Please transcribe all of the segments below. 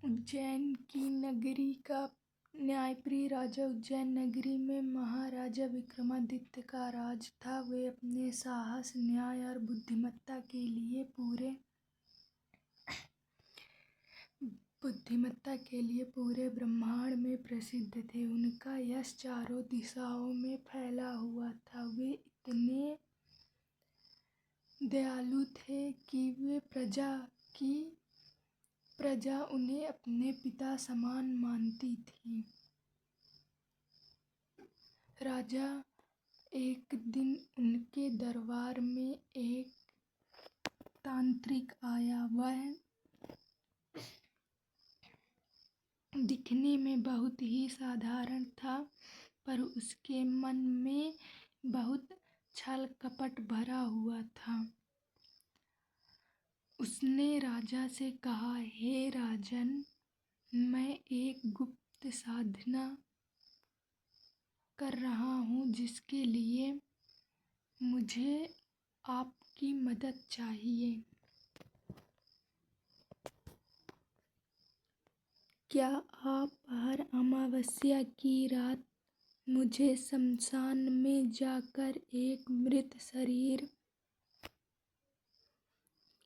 उज्जैन की नगरी का न्यायप्रिय राजा। उज्जैन नगरी में महाराजा विक्रमादित्य का राज था। वे अपने साहस, न्याय और बुद्धिमत्ता के लिए पूरे ब्रह्मांड में प्रसिद्ध थे। उनका यश चारों दिशाओं में फैला हुआ था। वे इतने दयालु थे कि प्रजा उन्हें अपने पिता समान मानती थी। राजा एक दिन उनके दरबार में एक तांत्रिक आया। वह दिखने में बहुत ही साधारण था, पर उसके मन में बहुत छल कपट भरा हुआ था। उसने राजा से कहा, हे राजन, मैं एक गुप्त साधना कर रहा हूँ जिसके लिए मुझे आपकी मदद चाहिए। क्या आप हर अमावस्या की रात मुझे शमशान में जाकर एक मृत शरीर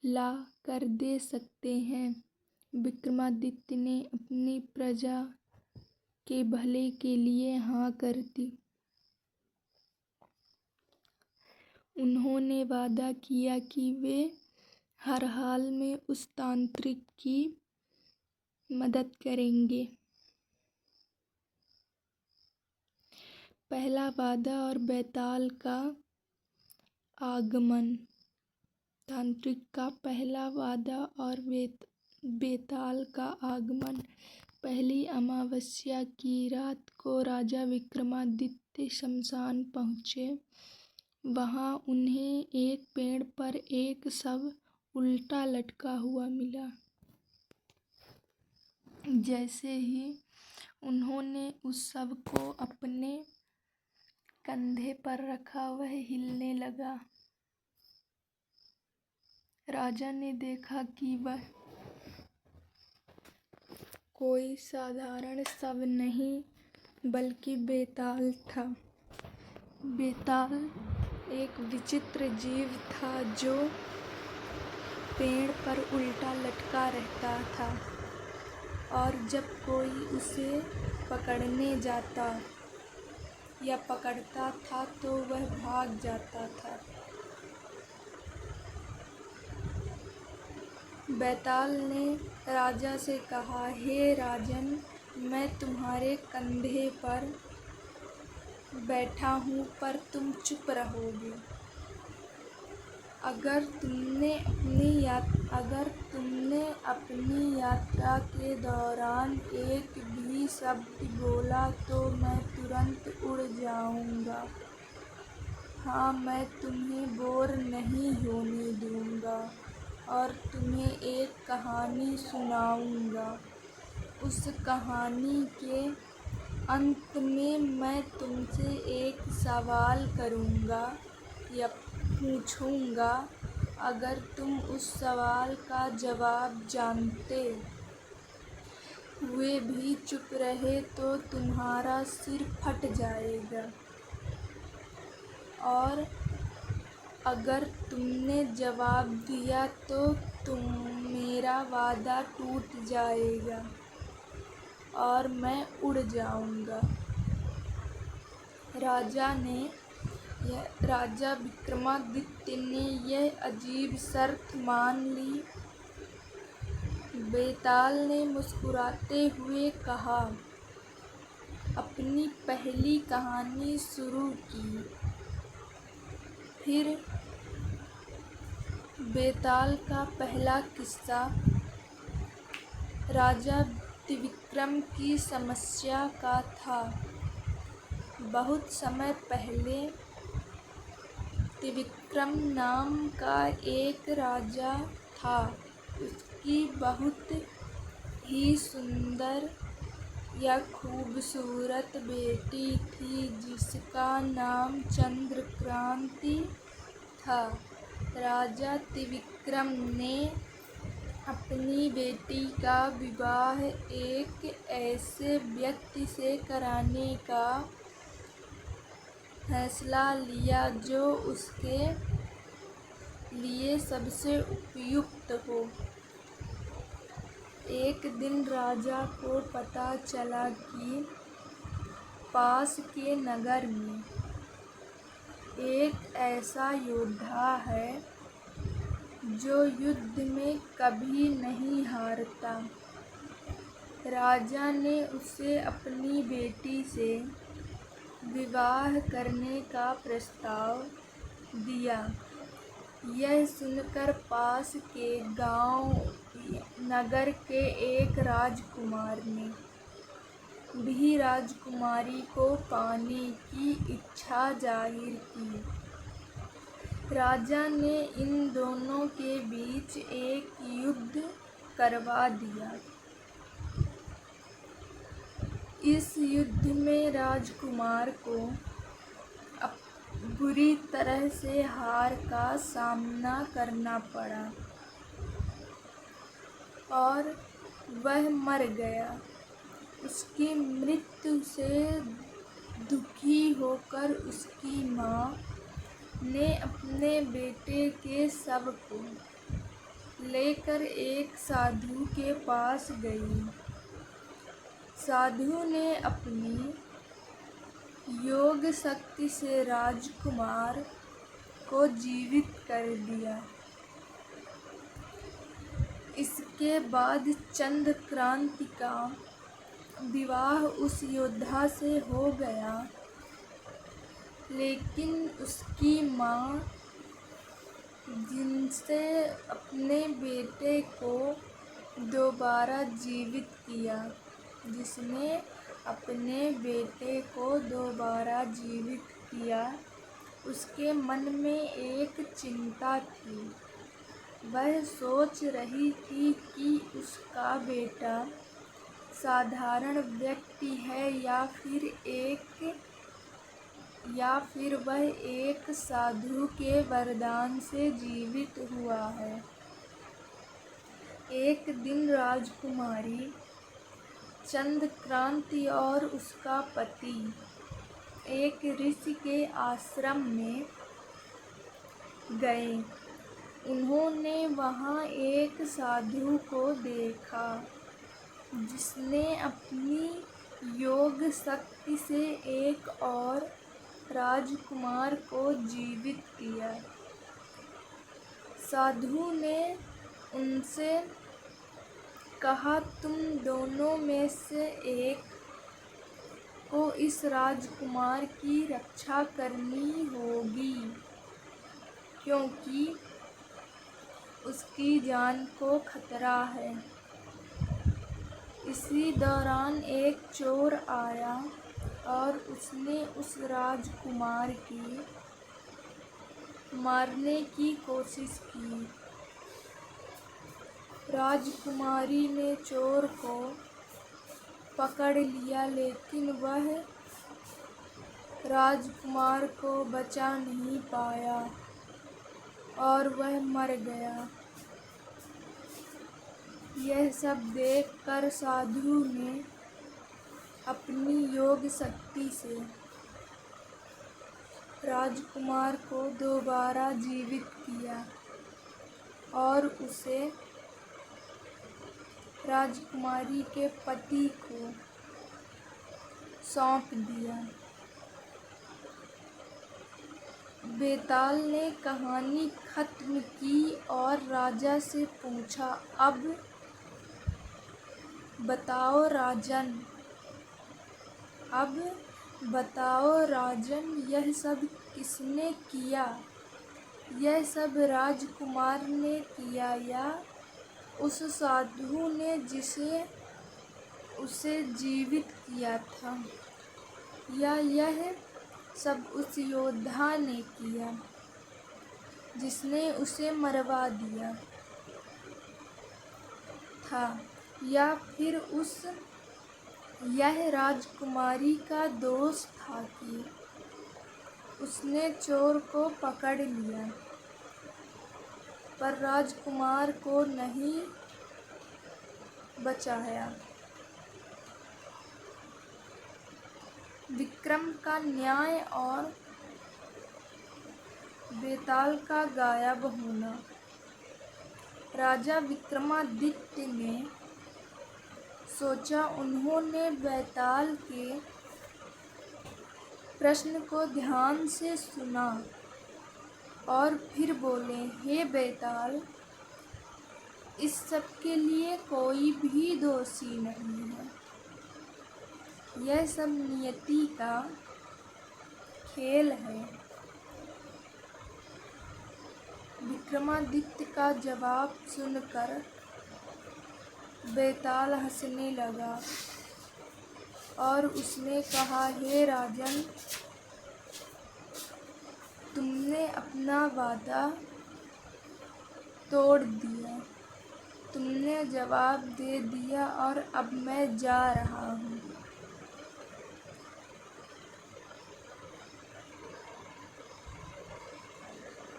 ला कर दे सकते हैं? विक्रमादित्य ने अपनी प्रजा के भले के लिए हाँ कर दी। उन्होंने वादा किया कि वे हर हाल में उस तांत्रिक की मदद करेंगे। पहला वादा और बेताल का आगमन। तांत्रिक का पहला वादा और बेताल का आगमन। पहली अमावस्या की रात को राजा विक्रमादित्य शमशान पहुँचे। वहाँ उन्हें एक पेड़ पर एक शव उल्टा लटका हुआ मिला। जैसे ही उन्होंने उस शव को अपने कंधे पर रखा, वह हिलने लगा। राजा ने देखा कि वह कोई साधारण शव नहीं, बल्कि बेताल था। बेताल एक विचित्र जीव था जो पेड़ पर उल्टा लटका रहता था, और जब कोई उसे पकड़ने जाता या पकड़ता था तो वह भाग जाता था। बेताल ने राजा से कहा, हे राजन, मैं तुम्हारे कंधे पर बैठा हूँ, पर तुम चुप रहोगे। अगर तुमने अपनी यात्रा के दौरान एक भी शब्द बोला तो मैं तुरंत उड़ जाऊँगा। हाँ, मैं तुम्हें बोर नहीं होने दूँगा और तुम्हें एक कहानी सुनाऊँगा। उस कहानी के अंत में मैं तुमसे एक सवाल करूँगा या पूछूँगा। अगर तुम उस सवाल का जवाब जानते हुए भी चुप रहे तो तुम्हारा सिर फट जाएगा, और अगर तुमने जवाब दिया तो मेरा वादा टूट जाएगा और मैं उड़ जाऊँगा। राजा विक्रमादित्य ने यह अजीब शर्त मान ली। बेताल ने मुस्कुराते हुए कहा, अपनी पहली कहानी शुरू की। फिर बेताल का पहला किस्सा राजा त्रिविक्रम की समस्या का था। बहुत समय पहले त्रिविक्रम नाम का एक राजा था। उसकी बहुत ही सुंदर या खूबसूरत बेटी थी जिसका नाम चंद्रकांति था। राजा त्रिविक्रम ने अपनी बेटी का विवाह एक ऐसे व्यक्ति से कराने का फैसला लिया जो उसके लिए सबसे उपयुक्त हो। एक दिन राजा को पता चला कि पास के नगर में एक ऐसा योद्धा है जो युद्ध में कभी नहीं हारता। राजा ने उसे अपनी बेटी से विवाह करने का प्रस्ताव दिया। यह सुनकर पास के गांव नगर के एक राजकुमार ने भी राजकुमारी को पाने की इच्छा जाहिर की। राजा ने इन दोनों के बीच एक युद्ध करवा दिया। इस युद्ध में राजकुमार को बुरी तरह से हार का सामना करना पड़ा और वह मर गया। उसकी मृत्यु से दुखी होकर उसकी माँ ने अपने बेटे के शव को लेकर एक साधु के पास गई। साधु ने अपनी योग शक्ति से राजकुमार को जीवित कर दिया। इसके बाद चंद्रक्रांति का विवाह उस योद्धा से हो गया, लेकिन उसकी माँ, जिनसे अपने बेटे को दोबारा जीवित किया, जिसने अपने बेटे को दोबारा जीवित किया, उसके मन में एक चिंता थी। वह सोच रही थी कि उसका बेटा साधारण व्यक्ति है या फिर वह एक साधु के वरदान से जीवित हुआ है। एक दिन राजकुमारी चंद्रक्रांति और उसका पति एक ऋषि के आश्रम में गए। उन्होंने वहाँ एक साधु को देखा जिसने अपनी योग शक्ति से एक और राजकुमार को जीवित किया। साधु ने उनसे कहा, तुम दोनों में से एक को इस राजकुमार की रक्षा करनी होगी, क्योंकि उसकी जान को खतरा है। इसी दौरान एक चोर आया और उसने उस राजकुमार की मारने की कोशिश की। राजकुमारी ने चोर को पकड़ लिया, लेकिन वह राजकुमार को बचा नहीं पाया और वह मर गया। यह सब देखकर साधु ने अपनी योग शक्ति से राजकुमार को दोबारा जीवित किया और उसे राजकुमारी के पति को सौंप दिया। बेताल ने कहानी खत्म की और राजा से पूछा, अब बताओ राजन, यह सब किसने किया? यह सब राजकुमार ने किया या उस साधु ने जिसे उसे जीवित किया था, या यह सब उस योद्धा ने किया जिसने उसे मरवा दिया था, या फिर यह राजकुमारी का दोष था कि उसने चोर को पकड़ लिया पर राजकुमार को नहीं बचाया। विक्रम का न्याय और बेताल का गायब होना। राजा विक्रमादित्य ने सोचा, उन्होंने बेताल के प्रश्न को ध्यान से सुना और फिर बोले, हे बेताल, इस सब के लिए कोई भी दोषी नहीं है। यह सब नियति का खेल है। विक्रमादित्य का जवाब सुनकर बेताल हंसने लगा और उसने कहा, हे राजन, तुमने अपना वादा तोड़ दिया। तुमने जवाब दे दिया और अब मैं जा रहा हूँ।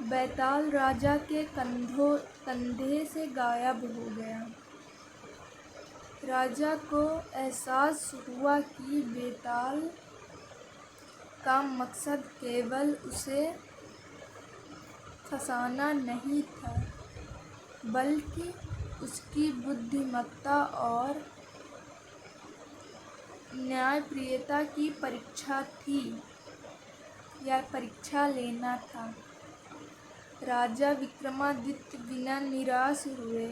बेताल राजा के कंधे से गायब हो गया। राजा को एहसास हुआ कि बेताल का मकसद केवल उसे फंसाना नहीं था, बल्कि उसकी बुद्धिमत्ता और न्यायप्रियता की परीक्षा थी या परीक्षा लेना था। राजा विक्रमादित्य बिना निराश हुए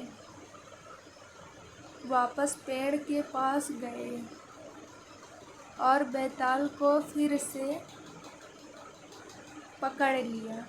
वापस पेड़ के पास गए और बेताल को फिर से पकड़ लिया।